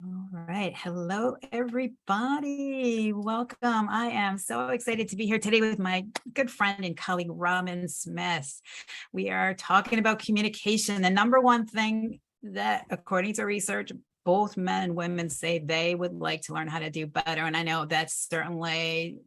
All right. Hello, everybody. Welcome. I am so excited to be here today with my good friend and colleague, Robyn Smith. We are talking about communication. The number one thing that, according to research, both men and women say they would like to learn how to do better. And I know that's certainly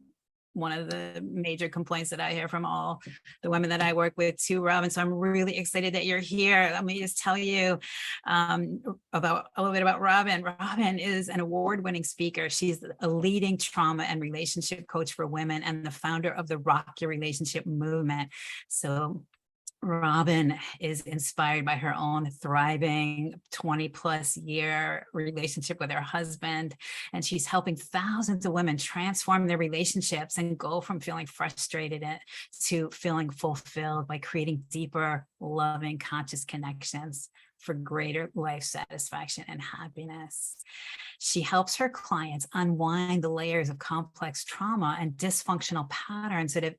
one of the major complaints that I hear from all the women that I work with too, Robyn. So I'm really excited that you're here. Let me just tell you about a little bit about Robyn. Robyn is an award-winning speaker. She's a leading trauma and relationship coach for women and the founder of the Rock Your Relationship movement. So Robyn is inspired by her own thriving 20 plus year relationship with her husband, and she's helping thousands of women transform their relationships and go from feeling frustrated to feeling fulfilled by creating deeper, loving, conscious connections for greater life satisfaction and happiness. She helps her clients unwind the layers of complex trauma and dysfunctional patterns that have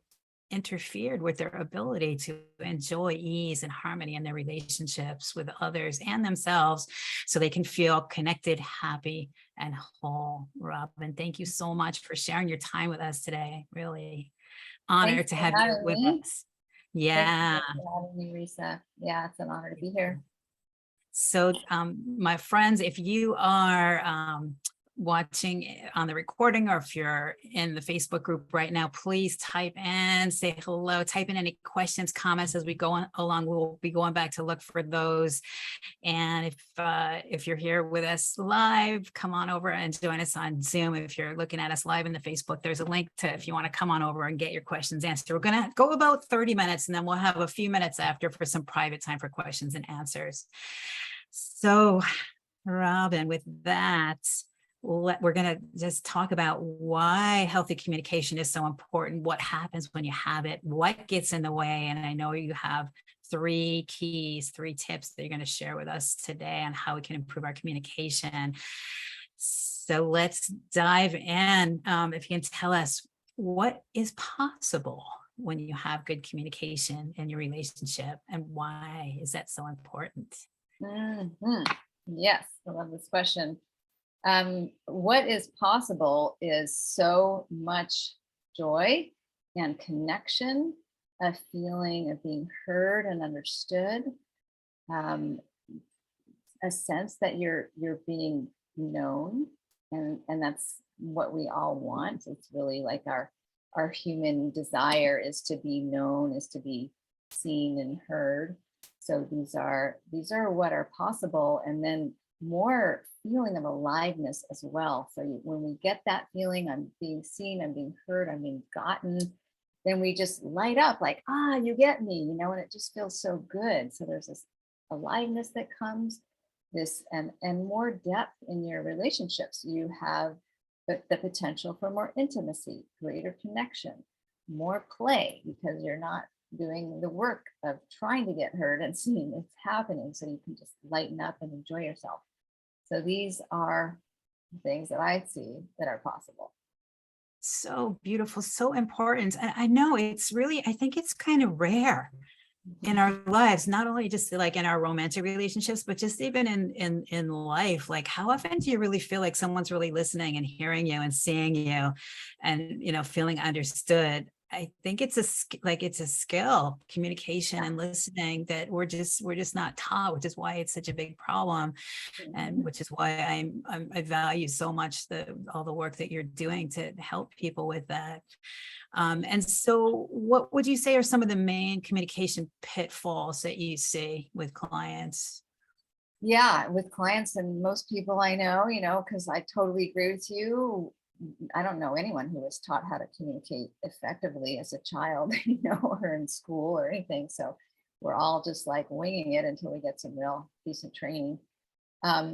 interfered with their ability to enjoy ease and harmony in their relationships with others and themselves so they can feel connected, happy, and whole. Robyn, thank you so much for sharing your time with us today. Really honored Thanks to for have you having with me. us. Thanks Yeah. for having me, Risa. Yeah, it's an honor to be here. So my friends, if you are watching on the recording, or if you're in the Facebook group right now, please type in, say hello, type in any questions, comments as we go along. We'll be going back to look for those. And if you're here with us live, come on over and join us on Zoom. If you're looking at us live in the Facebook, there's a link to, if you want to come on over and get your questions answered. We're going to go about 30 minutes and then we'll have a few minutes after for some private time for questions and answers. So, Robyn, with that, we're going to just talk about why healthy communication is so important, what happens when you have it, what gets in the way. And I know you have 3 keys, 3 tips that you're going to share with us today on how we can improve our communication. So let's dive in. If you can tell us what is possible when you have good communication in your relationship, and why is that so important? Yes, I love this question. What is possible is so much joy and connection, a feeling of being heard and understood, um, a sense that you're being known, and that's what we all want. It's really like our human desire is to be known, is to be seen and heard. So these are what are possible, and then more feeling of aliveness as well. So when we get that feeling, I'm being seen, I'm being heard, I'm being gotten, then we just light up like, you get me, and it just feels so good. So there's this aliveness that comes, this and more depth in your relationships. You have the potential for more intimacy, greater connection, more play, because you're not doing the work of trying to get heard and seen. It's happening, so you can just lighten up and enjoy yourself. So these are things that I see that are possible. So beautiful, so important. I know it's really, I think it's kind of rare in our lives, not only just like in our romantic relationships, but just even in life. Like, how often do you really feel like someone's really listening and hearing you and seeing you and feeling understood? I think it's a skill, communication and listening, that we're just not taught, which is why it's such a big problem, and which is why I value so much all the work that you're doing to help people with that. And so what would you say are some of the main communication pitfalls that you see with clients? Yeah, with clients and most people I know, because I totally agree with you. I don't know anyone who was taught how to communicate effectively as a child, or in school or anything. So we're all just like winging it until we get some real decent training.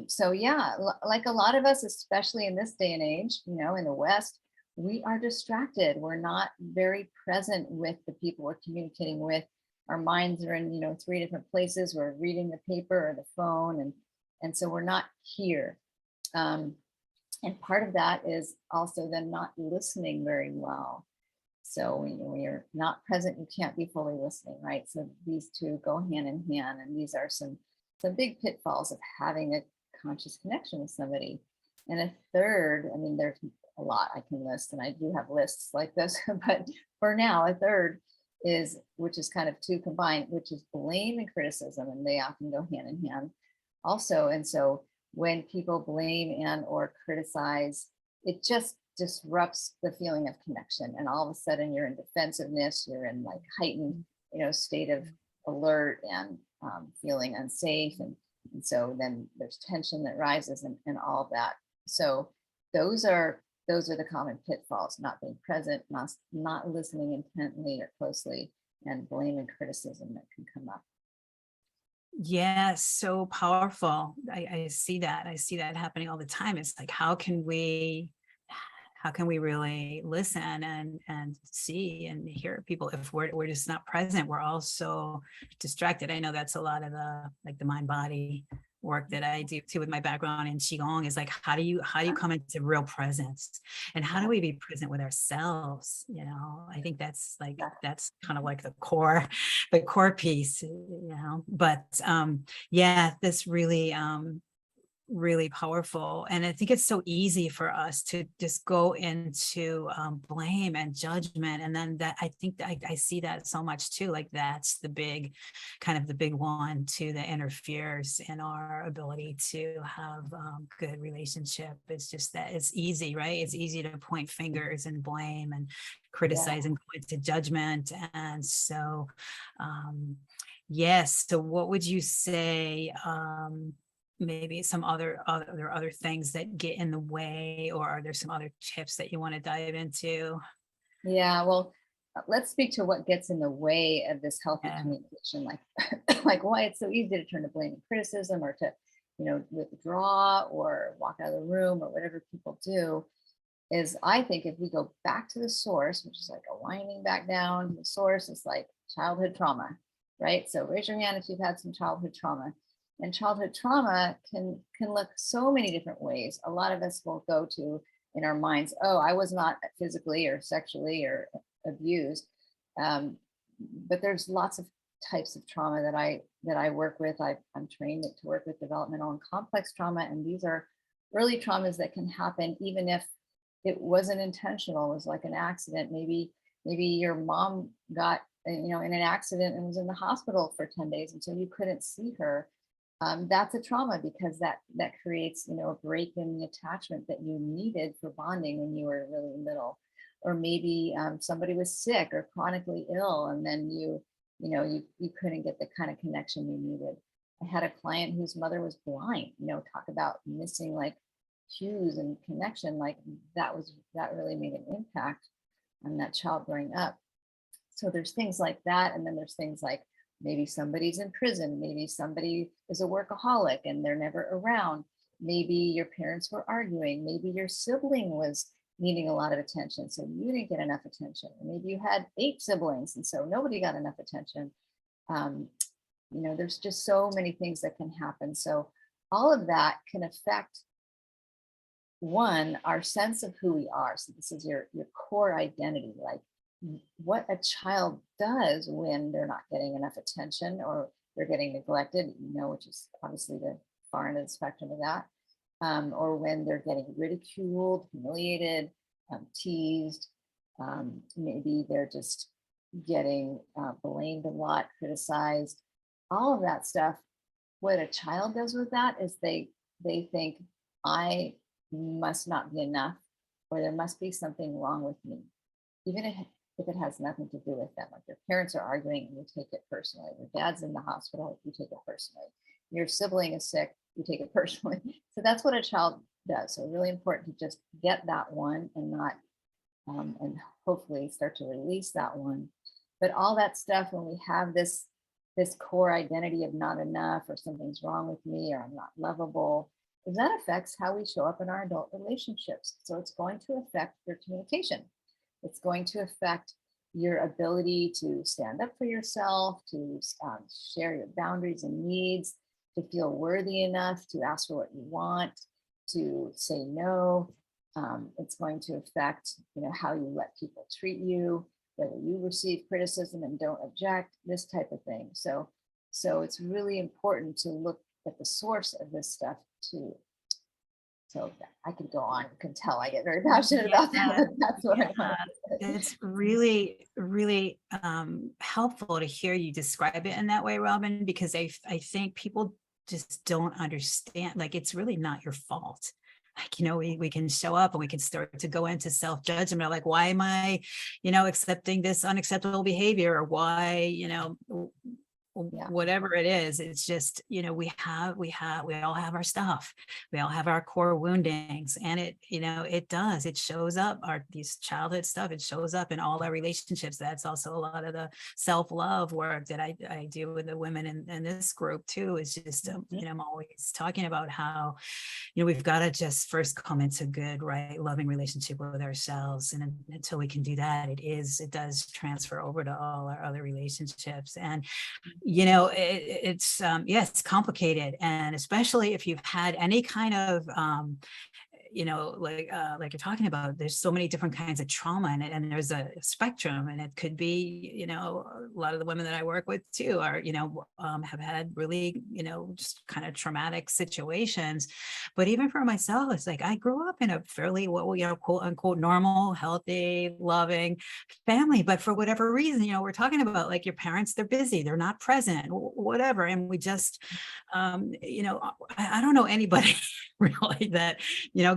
So yeah, like a lot of us, especially in this day and age, in the West, we are distracted. We're not very present with the people we're communicating with. Our minds are in, 3 different places. We're reading the paper or the phone, and so we're not here. And part of that is also then not listening very well. So when you're not present, you can't be fully listening, right? So these two go hand in hand, and these are some big pitfalls of having a conscious connection with somebody. And a third, I mean, there's a lot I can list, and I do have lists like this, but for now, a third is, which is kind of two combined, which is blame and criticism, and they often go hand in hand also. And so when people blame and or criticize, it just disrupts the feeling of connection. And all of a sudden you're in defensiveness, you're in like heightened, state of alert and feeling unsafe. And so then there's tension that rises and all of that. So those are the common pitfalls: not being present, not listening intently or closely, and blame and criticism that can come up. Yes, so powerful. I see that. I see that happening all the time. It's like, how can we really listen and see and hear people if we're just not present? We're all so distracted. I know that's a lot of the mind body work that I do too with my background in Qigong, is like, how do you come into real presence, and how do we be present with ourselves? I think that's kind of like the core piece, but yeah, this really powerful. And I think it's so easy for us to just go into blame and judgment. And then that, I think that I see that so much too. Like that's the big one too, that interferes in our ability to have good relationship. It's just that it's easy, right? It's easy to point fingers and blame and criticize and go into judgment. And so, yes. So what would you say, maybe some other things that get in the way, or are there some other tips that you want to dive into? Yeah, well, let's speak to what gets in the way of this healthy communication, like like why it's so easy to turn to blame and criticism, or to withdraw or walk out of the room, or whatever people do. Is, I think, if we go back to the source, which is like a winding back down, the source is like childhood trauma, right? So raise your hand if you've had some childhood trauma. And childhood trauma can look so many different ways. A lot of us will go to, in our minds, oh, I was not physically or sexually or abused. But there's lots of types of trauma that I work with. I'm trained to work with developmental and complex trauma, and these are early traumas that can happen even if it wasn't intentional. It was like an accident. Maybe your mom got in an accident and was in the hospital for 10 days, and so you couldn't see her. That's a trauma, because that creates a break in the attachment that you needed for bonding when you were really little. Or maybe somebody was sick or chronically ill, and then you couldn't get the kind of connection you needed. I had a client whose mother was blind. Talk about missing like cues and connection. Like that really made an impact on that child growing up. So there's things like that, and then there's things like, maybe somebody's in prison. Maybe somebody is a workaholic and they're never around. Maybe your parents were arguing. Maybe your sibling was needing a lot of attention, so you didn't get enough attention. Or maybe you had 8 siblings, and so nobody got enough attention. There's just so many things that can happen. So all of that can affect, one, our sense of who we are. So this is your core identity, like what a child does when they're not getting enough attention or they're getting neglected, which is obviously the far end of the spectrum of that, or when they're getting ridiculed, humiliated, teased, maybe they're just getting blamed a lot, criticized, all of that stuff. What a child does with that is they think, I must not be enough, or there must be something wrong with me, even if it has nothing to do with them. Like your parents are arguing and you take it personally. Your dad's in the hospital, you take it personally. Your sibling is sick, you take it personally. So that's what a child does. So really important to just get that one and not, and hopefully start to release that one. But all that stuff, when we have this core identity of not enough, or something's wrong with me, or I'm not lovable, that affects how we show up in our adult relationships. So it's going to affect your communication. It's going to affect your ability to stand up for yourself, to share your boundaries and needs, to feel worthy enough to ask for what you want, to say no. It's going to affect, how you let people treat you, whether you receive criticism and don't object, this type of thing. So it's really important to look at the source of this stuff to So I could go on, you can tell I get very passionate about that, Yeah, but that's what I yeah. wanted to say. It's really, really helpful to hear you describe it in that way, Robyn, because I think people just don't understand. Like, it's really not your fault. Like, we can show up and we can start to go into self-judgment, like, why am I, accepting this unacceptable behavior, or why, Yeah. whatever it is. It's just, we all have our stuff. We all have our core woundings, and it shows up, these childhood stuff. It shows up in all our relationships. That's also a lot of the self-love work that I do with the women in this group too, is just, I'm always talking about how, we've got to just first come into good, right, loving relationship with ourselves. And until we can do that, it does transfer over to all our other relationships. And it's complicated, and especially if you've had any kind of like you're talking about, there's so many different kinds of trauma, and there's a spectrum, and it could be, a lot of the women that I work with too are, have had really, just kind of traumatic situations. But even for myself, it's like, I grew up in a fairly, quote unquote, normal, healthy, loving family. But for whatever reason, we're talking about, like, your parents, they're busy, they're not present, whatever. And we just, I don't know anybody really that,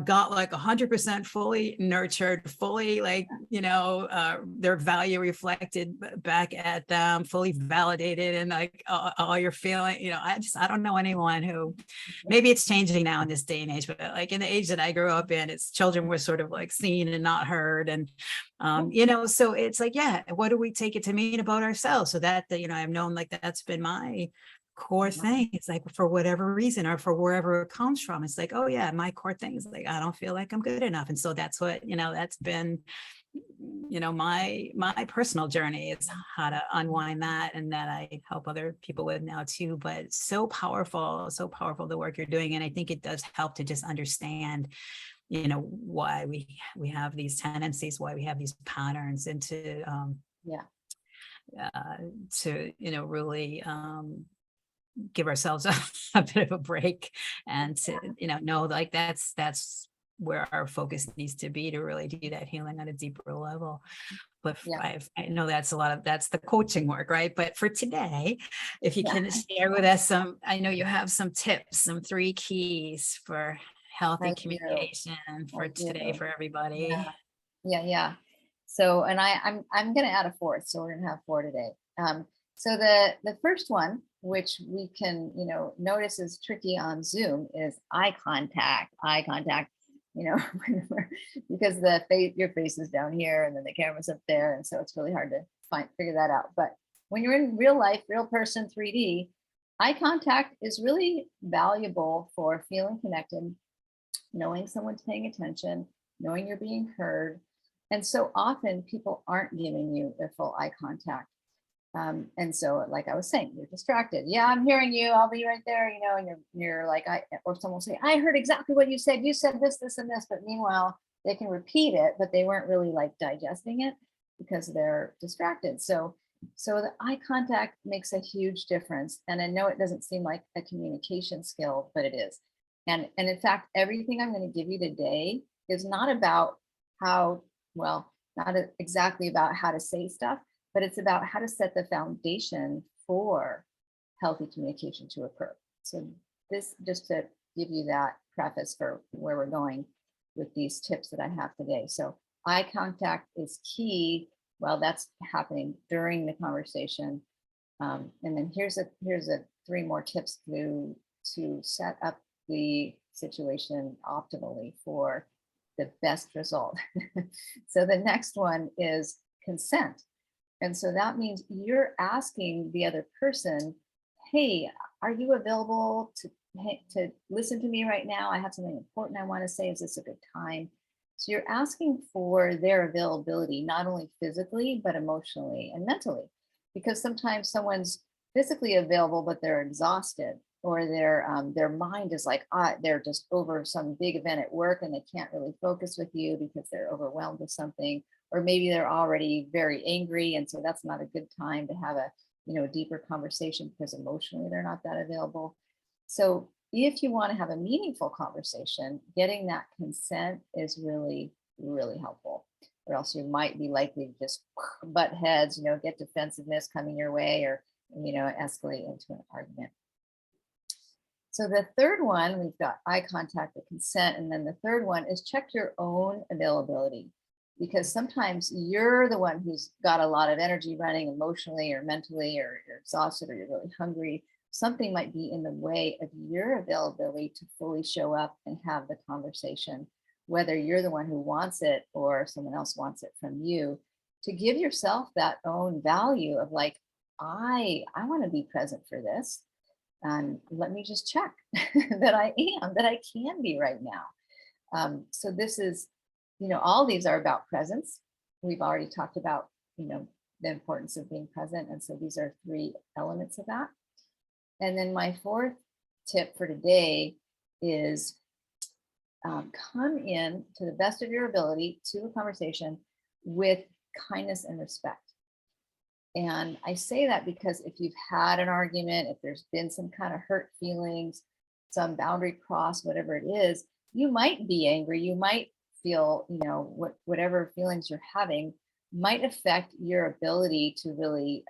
got like 100% fully nurtured, fully, like, their value reflected back at them, fully validated, and like all your feeling, I don't know anyone who, maybe it's changing now in this day and age, but like in the age that I grew up in, it's children were sort of like seen and not heard. And, so it's like, yeah, what do we take it to mean about ourselves? So that, I've known, like, that's been my core thing. It's like, for whatever reason, or for wherever it comes from, it's like, oh yeah, my core thing is like, I don't feel like I'm good enough. And so that's what, that's been, my personal journey, is how to unwind that, and that I help other people with now too. But so powerful the work you're doing. And I think it does help to just understand, why we have these tendencies, why we have these patterns, and Yeah. to really give ourselves a bit of a break, and to know, like, that's where our focus needs to be, to really do that healing on a deeper level. But Yeah. I know that's that's the coaching work, right? But for today, if you Yeah. can share with us I know you have some tips, some 3 keys for healthy I do. communication I for today, do. for everybody. Yeah. Yeah. Yeah. So, and I'm going to add a fourth. So we're going to have four today. So the first one, which we can, notice is tricky on Zoom, is eye contact. Eye contact. Because your face is down here, and then the camera's up there, and so it's really hard to figure that out. But when you're in real life, real person, 3D, eye contact is really valuable for feeling connected, knowing someone's paying attention, knowing you're being heard. And so often people aren't giving you their full eye contact. And so, like I was saying, you're distracted. Yeah, I'm hearing you. I'll be right there, and you're like, or someone will say, I heard exactly what you said. You said this, this, and this. But meanwhile, they can repeat it, but they weren't really like digesting it because they're distracted. So the eye contact makes a huge difference. And I know it doesn't seem like a communication skill, but it is. And in fact, everything I'm going to give you today is not about not exactly about how to say stuff, but it's about how to set the foundation for healthy communication to occur. So this, just to give you that preface for where we're going with these tips that I have today. So eye contact is key. Well, that's happening during the conversation. And then here's a 3 more tips to set up the situation optimally for the best result. So the next one is consent. And so that means you're asking the other person, hey, are you available to listen to me right now? I have something important I want to say. Is this a good time? So you're asking for their availability, not only physically, but emotionally and mentally, because sometimes someone's physically available, but they're exhausted, or their mind is like, they're just over some big event at work and they can't really focus with you because they're overwhelmed with something, or maybe they're already very angry, and so that's not a good time to have a deeper conversation because emotionally they're not that available. So if you want to have a meaningful conversation, getting that consent is really, really helpful. Or else you might be likely to just butt heads, get defensiveness coming your way, or, escalate into an argument. So the third one, we've got eye contact, the consent. And then the third one is check your own availability, because sometimes you're the one who's got a lot of energy running emotionally or mentally, or you're exhausted, or you're really hungry. Something might be in the way of your availability to fully show up and have the conversation, whether you're the one who wants it or someone else wants it from you. To give yourself that own value of like, I want to be present for this. And let me just check that I can be right now. So this is, all these are about presence. We've already talked about, the importance of being present. And so these are 3 elements of that. And then my 4th tip for today is come in to the best of your ability to a conversation with kindness and respect. And I say that because if you've had an argument, if there's been some kind of hurt feelings, some boundary cross, whatever it is, you might be angry. You might feel, whatever feelings you're having might affect your ability to really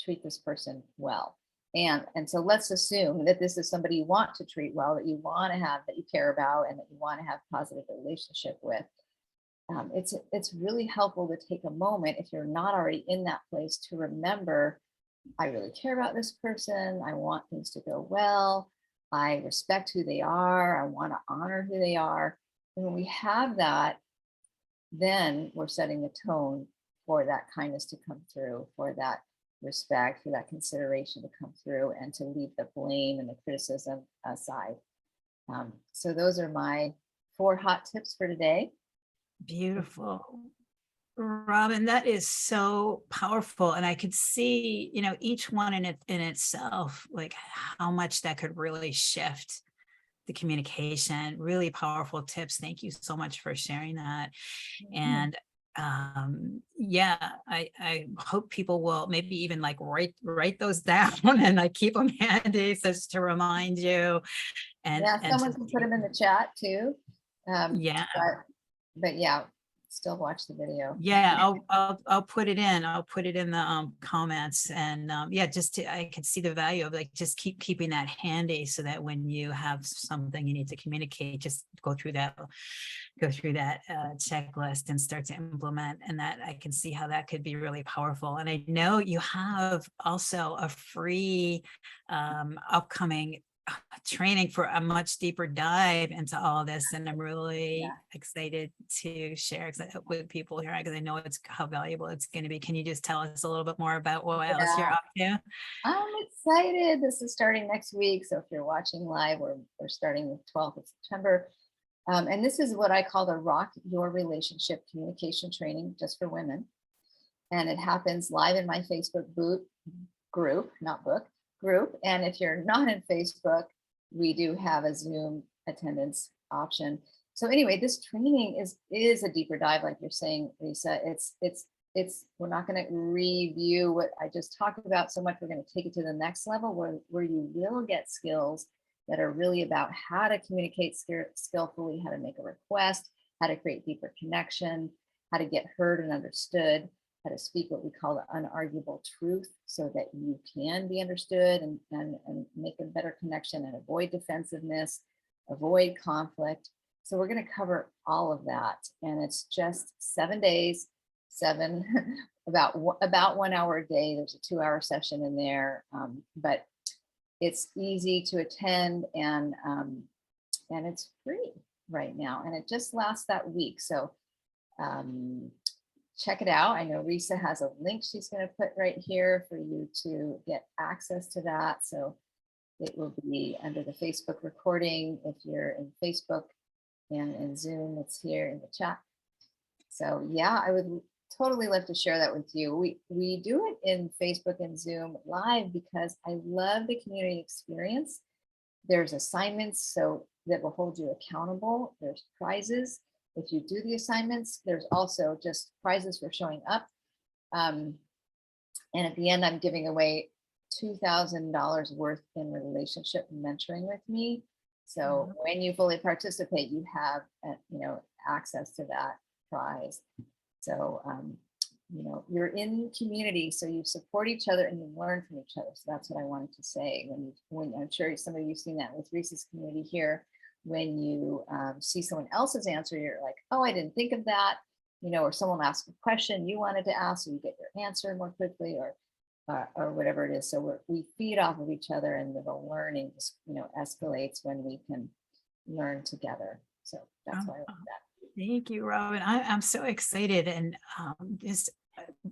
treat this person well. And so let's assume that this is somebody you want to treat well, that you want to have, that you care about, and that you want to have positive relationship with. It's really helpful to take a moment, if you're not already in that place, to remember, I really care about this person. I want things to go well. I respect who they are. I want to honor who they are. And when we have that, then we're setting the tone for that kindness to come through, for that respect, for that consideration to come through, and to leave the blame and the criticism aside. So those are my 4 hot tips for today. Beautiful. Robyn, that is so powerful. And I could see, each one in itself, like how much that could really shift the communication. Really powerful tips. Thank you so much for sharing that. And yeah, I hope people will maybe even like write those down and like keep them handy, so just to remind you. And someone can put them in the chat too. Yeah. But yeah, still watch the video. Yeah, I'll put it in. I'll put it in the comments, and yeah, I could see the value of like just keeping that handy, so that when you have something you need to communicate, just go through that checklist and start to implement. And that I can see how that could be really powerful. And I know you have also a free upcoming training for a much deeper dive into all of this, and I'm really excited to share with people here, because I know how valuable it's going to be. Can you just tell us a little bit more about what else you're up to? I'm excited. This is starting next week, so if you're watching live, we're starting the 12th of September, and this is what I call the Rock Your Relationship Communication Training, just for women. And it happens live in my Facebook group, and if you're not in Facebook, we do have a Zoom attendance option. So anyway, this training is a deeper dive, like you're saying, Lisa. We're not going to review what I just talked about so much. We're going to take it to the next level, where you will get skills that are really about how to communicate skillfully, how to make a request, how to create deeper connection, how to get heard and understood, how to speak what we call the unarguable truth, so that you can be understood and make a better connection and avoid defensiveness, avoid conflict. So we're going to cover all of that. And it's just 7 days, about 1 hour a day. There's a 2-hour session in there, but it's easy to attend, and it's free right now. And it just lasts that week. So check it out. I know Risa has a link she's going to put right here for you to get access to that. So it will be under the Facebook recording. If you're in Facebook and in Zoom, it's here in the chat. So yeah, I would totally love to share that with you. We do it in Facebook and Zoom live because I love the community experience. There's assignments so that will hold you accountable. There's prizes if you do the assignments. There's also just prizes for showing up. And at the end, I'm giving away $2,000 worth in relationship mentoring with me. So Yeah. when you fully participate, you have, access to that prize. So, you're in community, so you support each other and you learn from each other. So that's what I wanted to say. When I'm sure some of you've seen that with Reese's community here, when you see someone else's answer, you're like, oh, I didn't think of that, or someone asked a question you wanted to ask, so you get your answer more quickly, or whatever it is. So we feed off of each other, and the learning just, escalates when we can learn together. So that's Oh, why I like oh, that. thank you, Robyn. I'm so excited, and just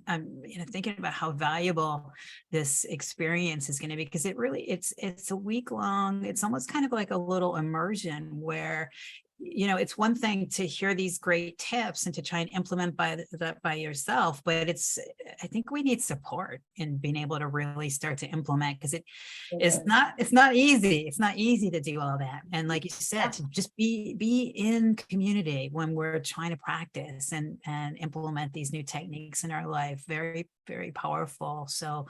I'm thinking about how valuable this experience is going to be, because it's a week long. It's almost kind of like a little immersion where it's one thing to hear these great tips and to try and implement that by yourself, but I think we need support in being able to really start to implement, because It is. it's not easy. It's not easy to do all that. And like you said, to just be in community when we're trying to practice and implement these new techniques in our life. Very, very powerful. So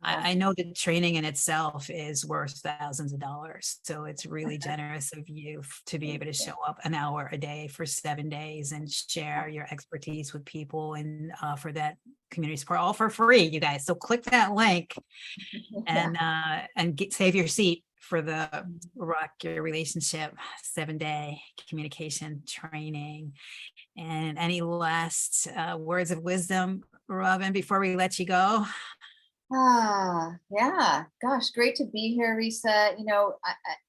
I know the training in itself is worth thousands of dollars. So it's really generous of you to be able to show up an hour a day for 7 days and share your expertise with people and for that community support, all for free, you guys. So click that link Yeah. and save your seat for the Rock Your Relationship 7-day communication training. And any last words of wisdom, Robyn, before we let you go? Yeah. Gosh, great to be here, Risa.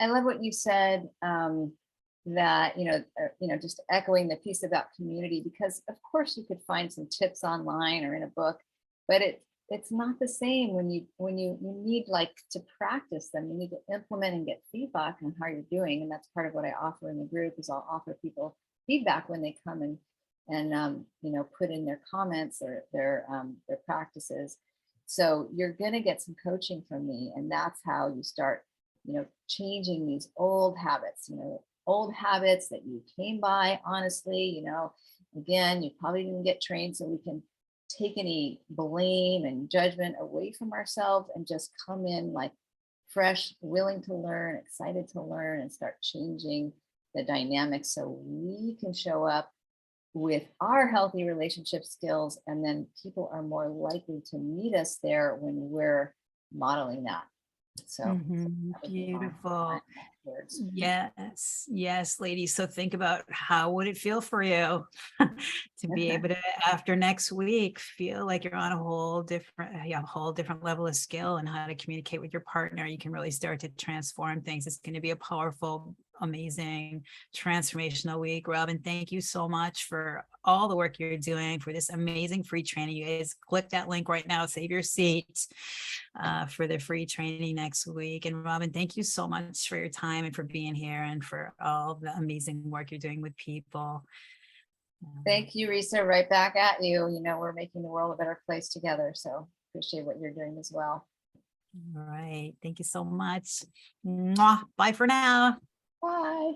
I love what you said. That just echoing the piece about community, because of course you could find some tips online or in a book, but it's not the same when you need like to practice them. You need to implement and get feedback on how you're doing, and that's part of what I offer in the group. Is I'll offer people feedback when they come and put in their comments or their practices. So you're going to get some coaching from me, and that's how you start, changing these old habits that you came by. Honestly, again, you probably didn't get trained, so we can take any blame and judgment away from ourselves and just come in like fresh, willing to learn, excited to learn, and start changing the dynamics so we can show up with our healthy relationship skills, and then people are more likely to meet us there when we're modeling that. So that would be my Beautiful. last words. Yes, yes, ladies. So think about, how would it feel for you to be able to, after next week, feel like you're on a whole different level of skill and how to communicate with your partner. You can really start to transform things. It's going to be a powerful, amazing, transformational week. Robyn, thank you so much for all the work you're doing, for this amazing free training. You guys click that link right now, save your seat for the free training next week. And Robyn, thank you so much for your time and for being here and for all the amazing work you're doing with people. Thank you, Risa. Right back at you. We're making the world a better place together. So appreciate what you're doing as well. All right. Thank you so much. Mwah. Bye for now. Bye.